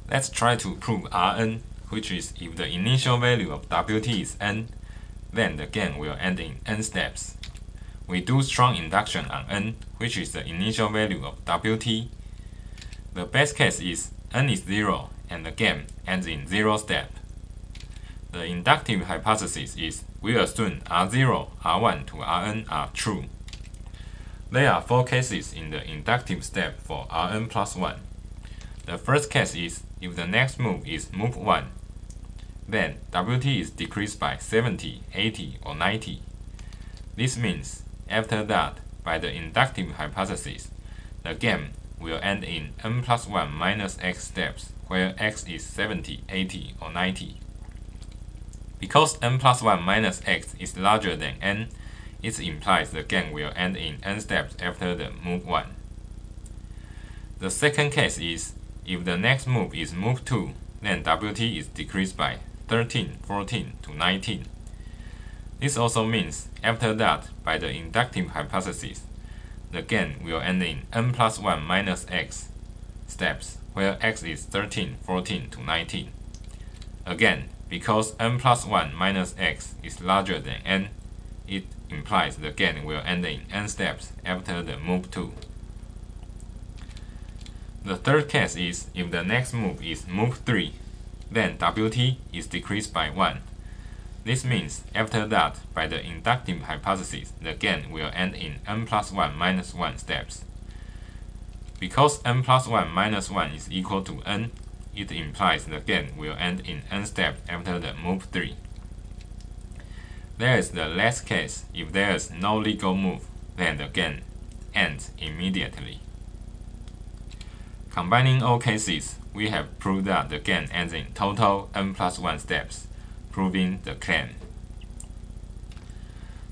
Let's try to prove Rn, which is if the initial value of Wt is n, then the gain will end in n steps. We do strong induction on n, which is the initial value of Wt. The best case is n is 0 and the gain ends in 0 step. The inductive hypothesis is we assume R0, R1 to Rn are true. There are 4 cases in the inductive step for Rn plus 1. The first case is if the next move is move 1, then Wt is decreased by 70, 80, or 90. This means, after that, by the inductive hypothesis, the gain will end in n plus 1 minus x steps, where x is 70, 80, or 90. Because n plus 1 minus x is larger than n, it implies the gain will end in n steps after the move 1. The second case is if the next move is move 2, then Wt is decreased by 13, 14 to 19. This also means, after that, by the inductive hypothesis, the gain will end in n plus 1 minus x steps, where x is 13, 14 to 19. Again, because n plus 1 minus x is larger than n, it implies the gain will end in n steps after the move 2. The third case is if the next move is move 3, then Wt is decreased by 1. This means, after that, by the inductive hypothesis, the gain will end in n plus 1 minus 1 steps. Because n plus 1 minus 1 is equal to n, it implies the gain will end in n steps after the move 3. There is the last case if there is no legal move, then the gain ends immediately. Combining all cases, we have proved that the gain ends in total n plus 1 steps, proving the claim.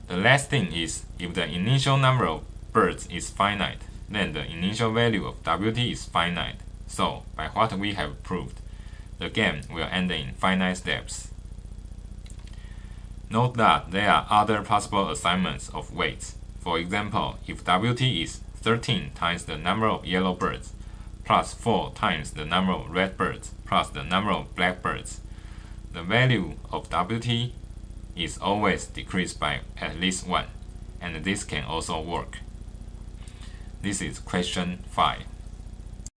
The last thing is, if the initial number of birds is finite, then the initial value of Wt is finite. So, by what we have proved, the gain will end in finite steps. Note that there are other possible assignments of weights. For example, if Wt is 13 times the number of yellow birds, plus 4 times the number of red birds, plus the number of black birds, the value of Wt is always decreased by at least 1, and this can also work. This is question 5.